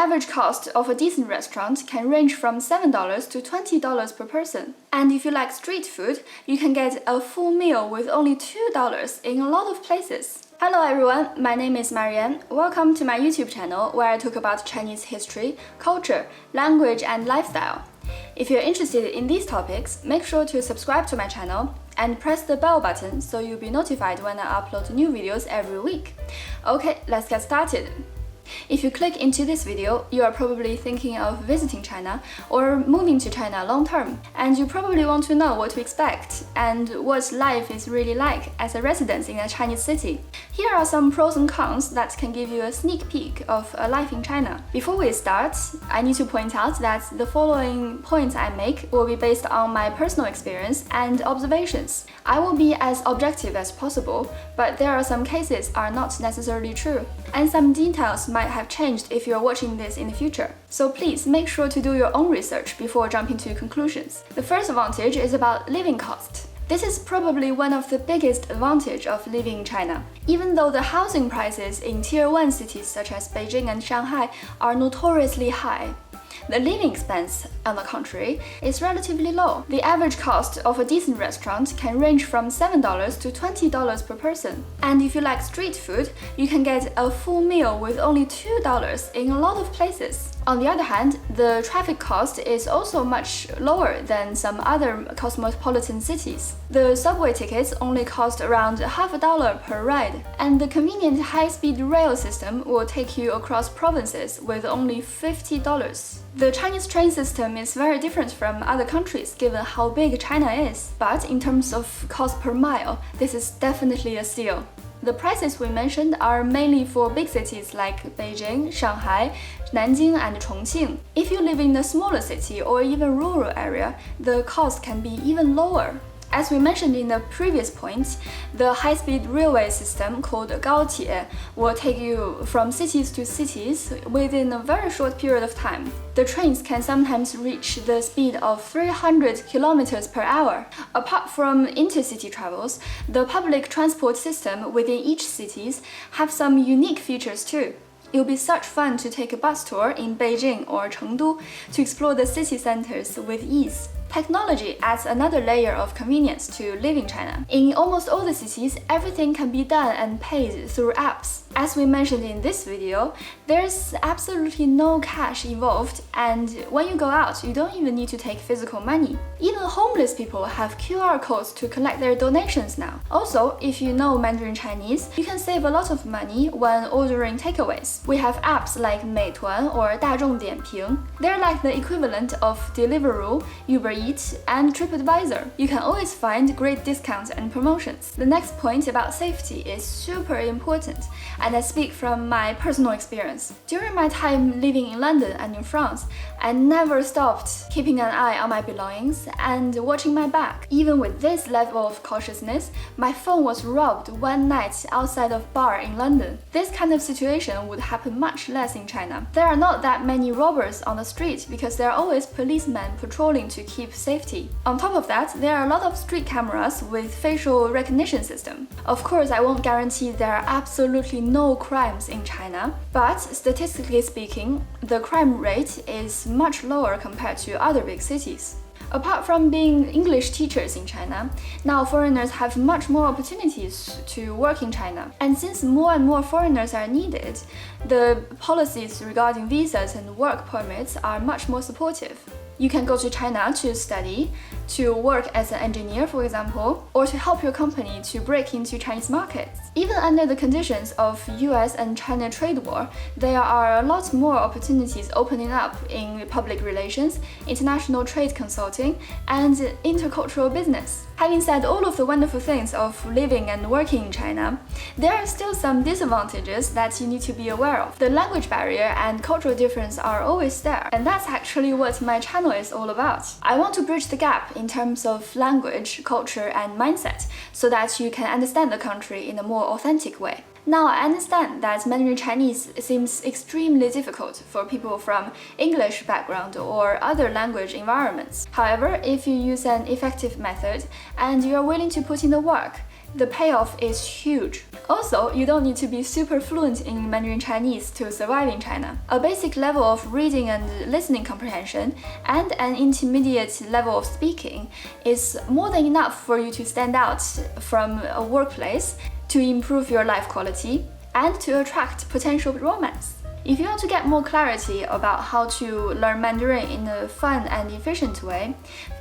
average cost of a decent restaurant can range from $7 to $20 per person. And if you like street food, you can get a full meal with only $2 in a lot of places. Hello everyone, my name is Marianne. Welcome to my YouTube channel where I talk about Chinese history, culture, language, and lifestyle. If you're interested in these topics, make sure to subscribe to my channel and press the bell button so you'll be notified when I upload new videos every week. Okay, let's get started. If you click into this video, you are probably thinking of visiting China or moving to China long term, and you probably want to know what to expect and what life is really like as a resident in a Chinese city. Here are some pros and cons that can give you a sneak peek of a life in China. Before we start, I need to point out that the following points I make will be based on my personal experience and observations. I will be as objective as possible, but there are some cases are not necessarily true, and some details might have changed if you're watching this in the future. So please make sure to do your own research before jumping to conclusions. The first advantage is about living cost. This is probably one of the biggest advantages of living in China. Even though the housing prices in Tier 1 cities such as Beijing and Shanghai are notoriously high, the living expense, on the contrary, is relatively low. The average cost of a decent restaurant can range from $7 to $20 per person. And if you like street food, you can get a full meal with only $2 in a lot of places. On the other hand, the traffic cost is also much lower than some other cosmopolitan cities. The subway tickets only cost around $50 per ride, and the convenient high-speed rail system will take you across provinces with only $50. The Chinese train system is very different from other countries given how big China is, but in terms of cost per mile, this is definitely a steal. The prices we mentioned are mainly for big cities like Beijing, Shanghai, Nanjing, and Chongqing. If you live in a smaller city or even rural area, the cost can be even lower. As we mentioned in the previous points, the high-speed railway system called Gaotie will take you from cities to cities within a very short period of time. The trains can sometimes reach the speed of 300 kilometers per hour. Apart from intercity travels, the public transport system within each cities have some unique features too. It'll be such fun to take a bus tour in Beijing or Chengdu to explore the city centers with ease. Technology adds another layer of convenience to living China. In almost all the cities, everything can be done and paid through apps. As we mentioned in this video, there's absolutely no cash involved, and when you go out, you don't even need to take physical money. Even homeless people have QR codes to collect their donations now. Also, if you know Mandarin Chinese, you can save a lot of money when ordering takeaways. We have apps like Meituan or 大众点评. They're like the equivalent of Deliveroo, Uber Eats, and TripAdvisor. You can always find great discounts and promotions. The next point about safety is super important, and I speak from my personal experience. During my time living in London and in France, I never stopped keeping an eye on my belongings and watching my back. Even with this level of cautiousness, my phone was robbed one night outside of a bar in London. This kind of situation would happen much less in China. There are not that many robbers on the street because there are always policemen patrolling to keep safety. On top of that, there are a lot of street cameras with facial recognition system. Of course, I won't guarantee there are absolutely no crimes in China, but statistically speaking, the crime rate is much lower compared to other big cities. Apart from being English teachers in China, now foreigners have much more opportunities to work in China. And since more and more foreigners are needed, the policies regarding visas and work permits are much more supportive. You can go to China to study, to work as an engineer, for example, or to help your company to break into Chinese markets. Even under the conditions of US and China trade war, there are a lot more opportunities opening up in public relations, international trade consulting, and intercultural business. Having said all of the wonderful things of living and working in China, there are still some disadvantages that you need to be aware of. The language barrier and cultural difference are always there, and that's actually what my channel is all about. I want to bridge the gap in terms of language, culture, and mindset so that you can understand the country in a more authentic way. Now, I understand that Mandarin Chinese seems extremely difficult for people from English background or other language environments. However, if you use an effective method and you are willing to put in the work, The payoff is huge. Also, you don't need to be super fluent in Mandarin Chinese to survive in China. A basic level of reading and listening comprehension and an intermediate level of speaking is more than enough for you to stand out from a workplace, to improve your life quality, and to attract potential romance. If you want to get more clarity about how to learn Mandarin in a fun and efficient way,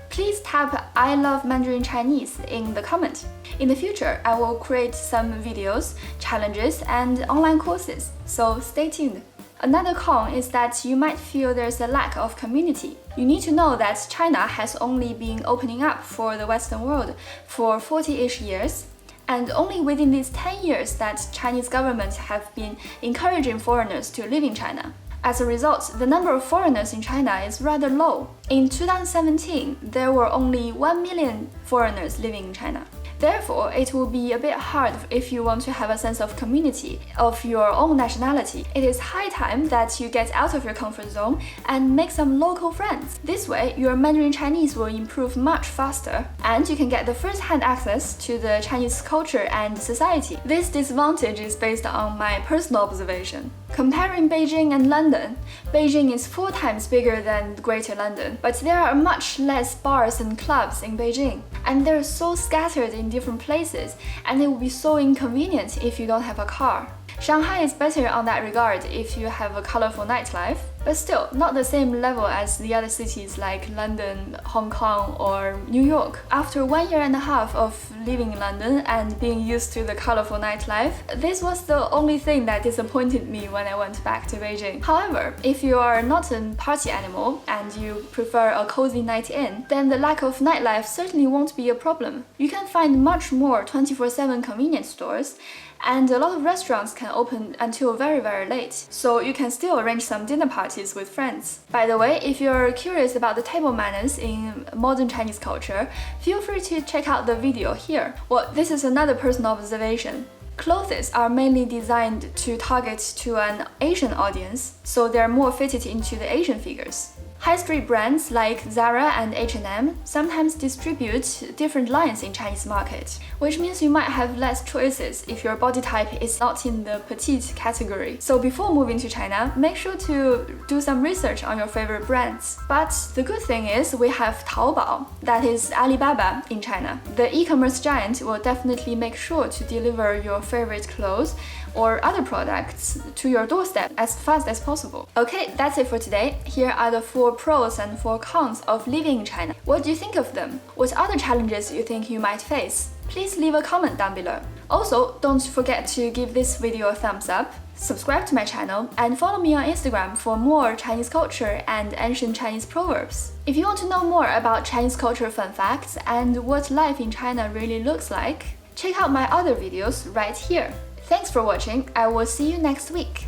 please tap I love Mandarin Chinese in the comment. In the future, I will create some videos, challenges, and online courses, so stay tuned. Another con is that you might feel there's a lack of community. You need to know that China has only been opening up for the Western world for 40-ish years, and only within these 10 years that Chinese governments have been encouraging foreigners to live in China. As a result, the number of foreigners in China is rather low. In 2017, there were only 1 million foreigners living in China. Therefore, it will be a bit hard if you want to have a sense of community of your own nationality. It is high time that you get out of your comfort zone and make some local friends. This way, your Mandarin Chinese will improve much faster, and you can get the first-hand access to the Chinese culture and society. This disadvantage is based on my personal observation. Comparing Beijing and London, Beijing is 4 times bigger than Greater London, but there are much less bars and clubs in Beijing, and they're so scattered in different places, and it will be so inconvenient if you don't have a car. Shanghai is better on that regard if you have a colorful nightlife, but still not the same level as the other cities like London, Hong Kong, or New York. After 1.5 years of living in London and being used to the colorful nightlife, this was the only thing that disappointed me when I went back to Beijing. However, if you are not a party animal and you prefer a cozy night in, then the lack of nightlife certainly won't be a problem. You can find much more 24/7 convenience stores, and a lot of restaurants can open until very late, so you can still arrange some dinner parties with friends. By the way, if you're curious about the table manners in modern Chinese culture, feel free to check out the video here. Well, this is another personal observation. Clothes are mainly designed to target to an Asian audience, so they're more fitted into the Asian figures. High street brands like Zara and H&M sometimes distribute different lines in Chinese market, which means you might have less choices if your body type is not in the petite category. So before moving to China, make sure to do some research on your favorite brands. But the good thing is we have Taobao, that is Alibaba in China. The e-commerce giant will definitely make sure to deliver your favorite clothes or other products to your doorstep as fast as possible. Okay, that's it for today. Here are the 4 pros and 4 cons of living in China. What do you think of them? What other challenges you think you might face? Please leave a comment down below. Also, don't forget to give this video a thumbs up, subscribe to my channel, and follow me on Instagram for more Chinese culture and ancient Chinese proverbs. If you want to know more about Chinese culture fun facts and what life in China really looks like, check out my other videos right here. Thanks for watching, I will see you next week.